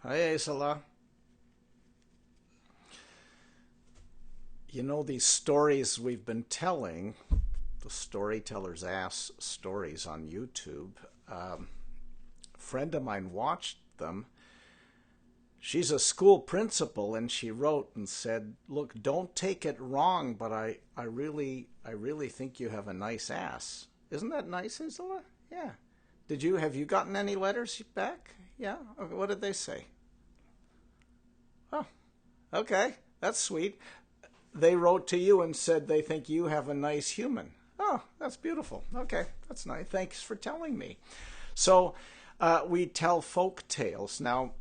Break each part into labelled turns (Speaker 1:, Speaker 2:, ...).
Speaker 1: Hi, Isala. You know, these stories we've been telling, the Storyteller's Ass stories on YouTube, a friend of mine watched them. She's a school principal and she wrote and said, "Look, don't take it wrong, but I really think you have a nice ass." Isn't that nice, Isla? Yeah. Have you gotten any letters back? Yeah. Okay, what did they say? Oh, okay. That's sweet. They wrote to you and said they think you have a nice human. Oh, that's beautiful. Okay, that's nice. Thanks for telling me. So, we tell folk tales. Now,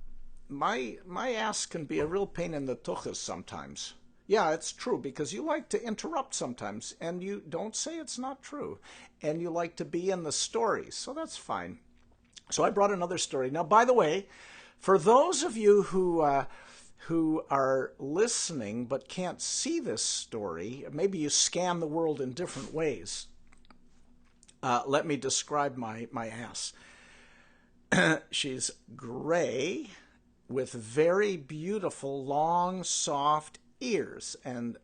Speaker 1: my ass can be a real pain in the tuchus sometimes. Yeah, it's true because you like to interrupt sometimes, and you don't say it's not true, and you like to be in the stories, so that's fine. So I brought another story. Now, by the way, for those of you who are listening but can't see this story, maybe you scan the world in different ways. Let me describe my ass. She's gray with very beautiful, long, soft ears. And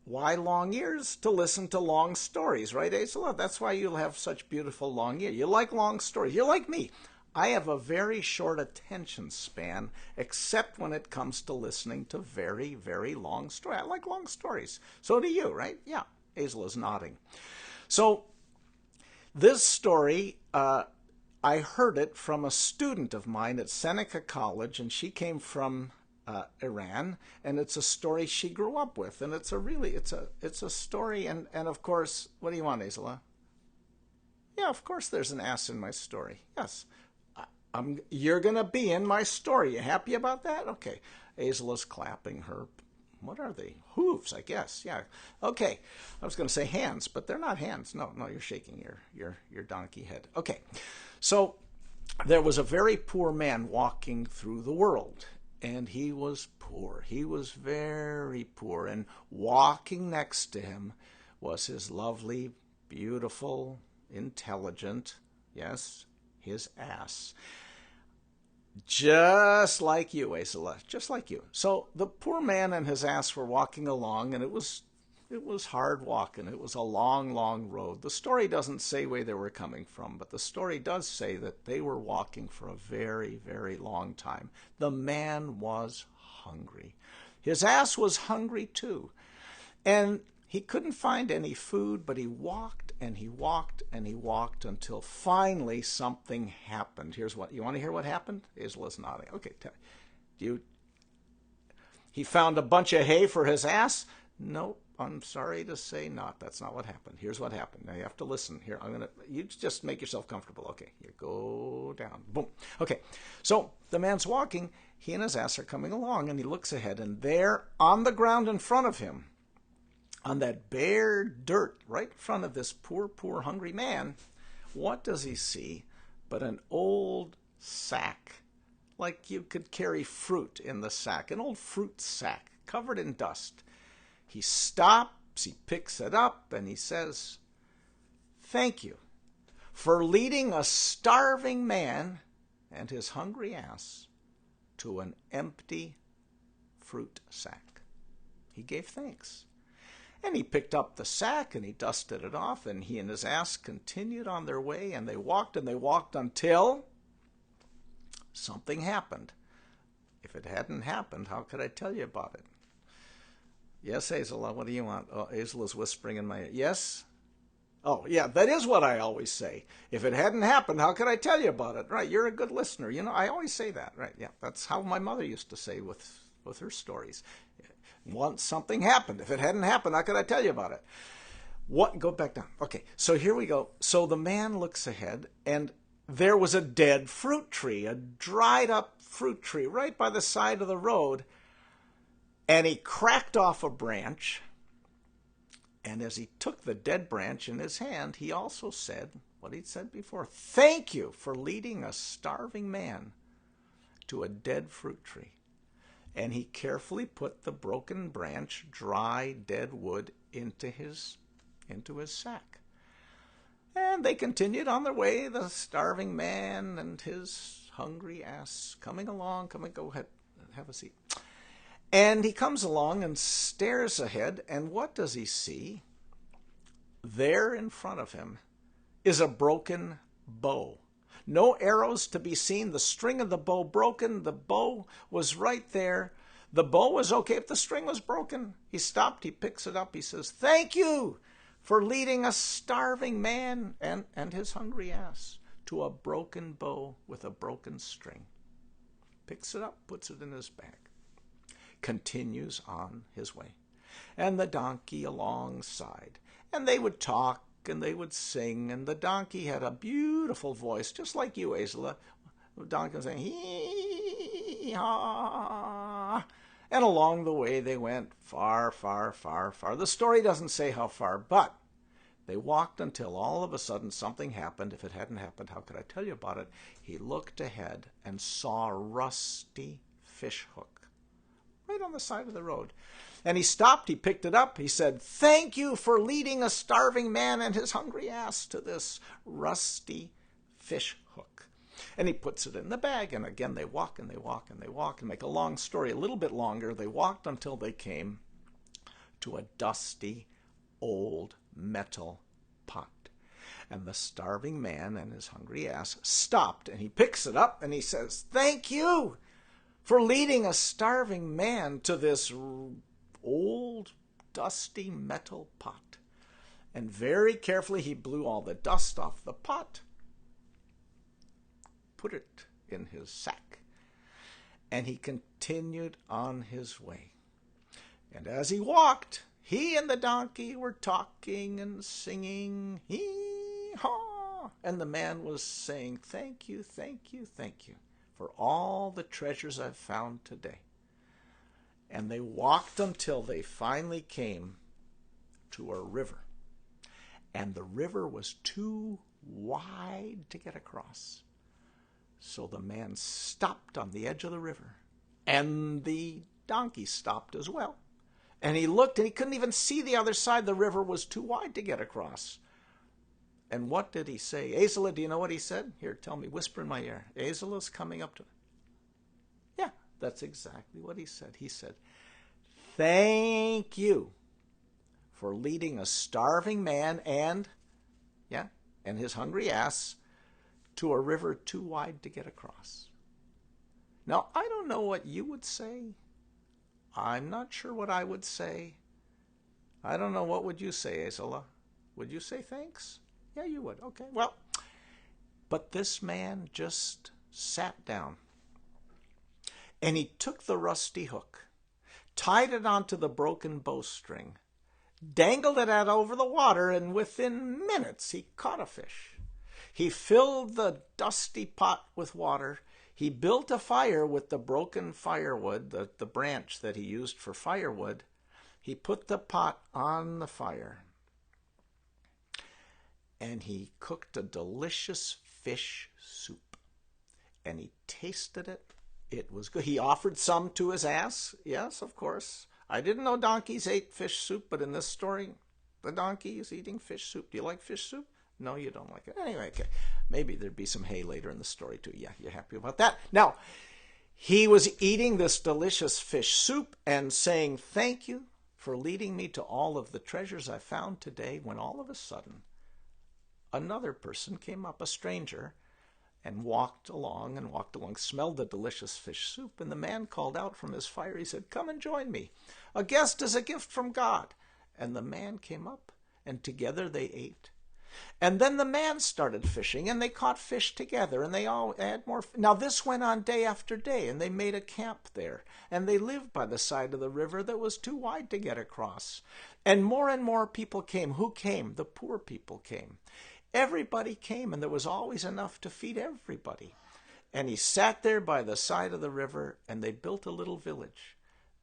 Speaker 1: why long ears? To listen to long stories, right, Aisla? That's why you'll have such beautiful long ears. You like long stories. You're like me. I have a very short attention span, except when it comes to listening to very, very long stories. I like long stories. So do you, right? Yeah. Aisla's nodding. So this story, I heard it from a student of mine at Seneca College, and she came from Iran, and it's a story she grew up with, and it's a story, and of course, what do you want, Isla? Yeah, of course, there's an ass in my story. Yes, you're gonna be in my story. You happy about that? Okay, Isla's clapping her. What are they? Hooves, I guess. Yeah. Okay. I was going to say hands, but they're not hands. No, no, you're shaking your donkey head. Okay. So there was a very poor man walking through the world, and he was poor. He was very poor, and walking next to him was his lovely, beautiful, intelligent, yes, his ass. Just like you, Asala, just like you. So the poor man and his ass were walking along, and it was hard walking. It was a long, long road. The story doesn't say where they were coming from, but the story does say that they were walking for a very, very long time. The man was hungry. His ass was hungry too. And he couldn't find any food, but he walked and he walked and he walked until finally something happened. Here's what you want to hear what happened? Isla's nodding. Okay, do you he found a bunch of hay for his ass? Nope, I'm sorry to say not. That's not what happened. Here's what happened. Now you have to listen. Here, you just make yourself comfortable. Okay, you go down. Boom. Okay, so the man's walking. He and his ass are coming along, and he looks ahead, and there on the ground in front of him, on that bare dirt right in front of this poor, poor, hungry man, what does he see but an old sack? Like you could carry fruit in the sack, an old fruit sack covered in dust. He stops, he picks it up, and he says, "Thank you for leading a starving man and his hungry ass to an empty fruit sack." He gave thanks. And he picked up the sack and he dusted it off, and he and his ass continued on their way, and they walked until something happened. If it hadn't happened, how could I tell you about it? Yes, Hazel, what do you want? Oh, Hazel is whispering in my ear. Yes? Oh, yeah, that is what I always say. If it hadn't happened, how could I tell you about it? Right, you're a good listener. You know, I always say that. Right, yeah, that's how my mother used to say with her stories. Once something happened. If it hadn't happened, how could I tell you about it? What? Go back down. Okay, so here we go. So the man looks ahead, and there was a dead fruit tree, a dried up fruit tree right by the side of the road. And he cracked off a branch, and as he took the dead branch in his hand, he also said what he'd said before: "Thank you for leading a starving man to a dead fruit tree." And he carefully put the broken branch, dry, dead wood, into his sack. And they continued on their way, the starving man and his hungry ass coming along. Come and go ahead, have a seat. And he comes along and stares ahead, and what does he see? There in front of him is a broken bow. No arrows to be seen. The string of the bow broken. The bow was right there. The bow was okay if the string was broken. He stopped. He picks it up. He says, "Thank you for leading a starving man and his hungry ass to a broken bow with a broken string." Picks it up, puts it in his bag, continues on his way. And the donkey alongside. And they would talk and they would sing. And the donkey had a beautiful voice, just like you, Aizla. The donkey was saying, hee-haw. And along the way they went far, far, far, far. The story doesn't say how far, but they walked until all of a sudden something happened. If it hadn't happened, how could I tell you about it? He looked ahead and saw a rusty fish hook right on the side of the road. And he stopped, he picked it up, he said, "Thank you for leading a starving man and his hungry ass to this rusty fish hook." And he puts it in the bag, and again they walk and they walk and they walk, and make a long story a little bit longer. They walked until they came to a dusty, old metal pot. And the starving man and his hungry ass stopped, and he picks it up and he says, "Thank you for leading a starving man to this old, dusty metal pot." And very carefully he blew all the dust off the pot, put it in his sack, and he continued on his way. And as he walked, he and the donkey were talking and singing, hee-haw, and the man was saying, "Thank you, thank you, thank you for all the treasures I've found today." And they walked until they finally came to a river. And the river was too wide to get across. So the man stopped on the edge of the river. And the donkey stopped as well. And he looked and he couldn't even see the other side. The river was too wide to get across. And what did he say? Aizla, do you know what he said? Here, tell me, whisper in my ear. Aizla's coming up to... Yeah, that's exactly what he said. He said, "Thank you for leading a starving man and his hungry ass to a river too wide to get across." Now, I don't know what you would say. I'm not sure what I would say. I don't know. What would you say, Aizla? Would you say thanks? Yeah, you would. Okay, well, but this man just sat down. And he took the rusty hook, tied it onto the broken bowstring, dangled it out over the water, and within minutes he caught a fish. He filled the dusty pot with water. He built a fire with the broken firewood, the branch that he used for firewood. He put the pot on the fire, and he cooked a delicious fish soup. And he tasted it. It was good. He offered some to his ass. Yes, of course. I didn't know donkeys ate fish soup, but in this story, the donkey is eating fish soup. Do you like fish soup? No, you don't like it. Anyway, okay. Maybe there'd be some hay later in the story, too. Yeah, you're happy about that. Now, he was eating this delicious fish soup and saying, "Thank you for leading me to all of the treasures I found today," when all of a sudden, another person came up, a stranger, and walked along, smelled the delicious fish soup, and the man called out from his fire. He said, "Come and join me. A guest is a gift from God." And the man came up, and together they ate. And then the man started fishing, and they caught fish together, and they all had more. Now this went on day after day, and they made a camp there, and they lived by the side of the river that was too wide to get across. And more people came. Who came? The poor people came. Everybody came, and there was always enough to feed everybody. And he sat there by the side of the river, and they built a little village.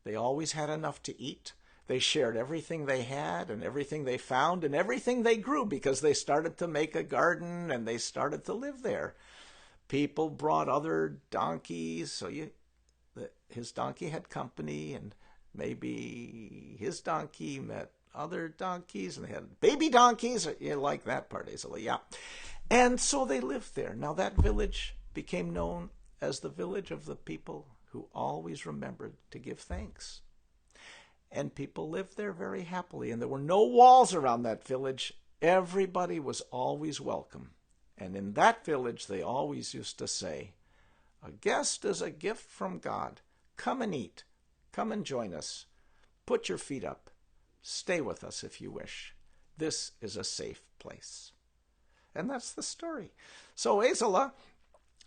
Speaker 1: They always had enough to eat. They shared everything they had and everything they found and everything they grew, because they started to make a garden and they started to live there. People brought other donkeys, so his donkey had company, and maybe his donkey met other donkeys, and they had baby donkeys. You like that part, Aizla, yeah. And so they lived there. Now that village became known as the village of the people who always remembered to give thanks. And people lived there very happily, and there were no walls around that village. Everybody was always welcome. And in that village, they always used to say, "A guest is a gift from God. Come and eat. Come and join us. Put your feet up. Stay with us if you wish. This is a safe place." And that's the story. So, Azola,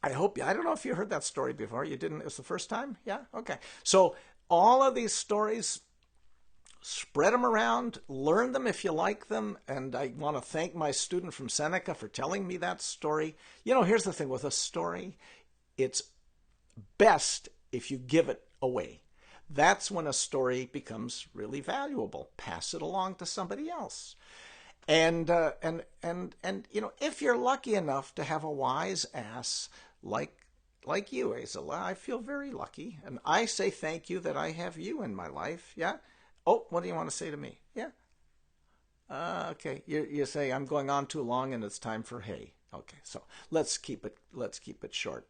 Speaker 1: I don't know if you heard that story before. You didn't? It was the first time? Yeah? Okay. So, all of these stories, spread them around, learn them if you like them, and I want to thank my student from Seneca for telling me that story. Here's the thing with a story. It's best if you give it away. That's when a story becomes really valuable. Pass it along to somebody else. And if you're lucky enough to have a wise ass like you, Azola, I feel very lucky. And I say thank you that I have you in my life. Yeah? Oh, what do you want to say to me? Yeah? Okay. You say I'm going on too long and it's time for hay. Okay. So let's keep it short.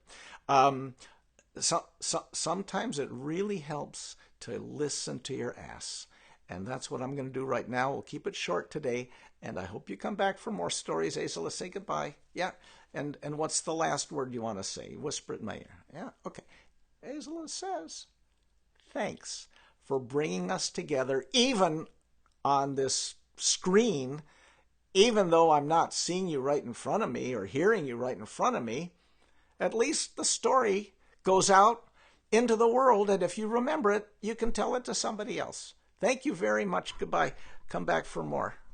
Speaker 1: Sometimes it really helps to listen to your ass. And that's what I'm going to do right now. We'll keep it short today. And I hope you come back for more stories. Azola, say goodbye. Yeah. And what's the last word you want to say? Whisper it in my ear. Yeah. Okay. Azola says, thanks for bringing us together, even on this screen, even though I'm not seeing you right in front of me or hearing you right in front of me. At least the story goes out into the world, and if you remember it, you can tell it to somebody else. Thank you very much. Goodbye. Come back for more.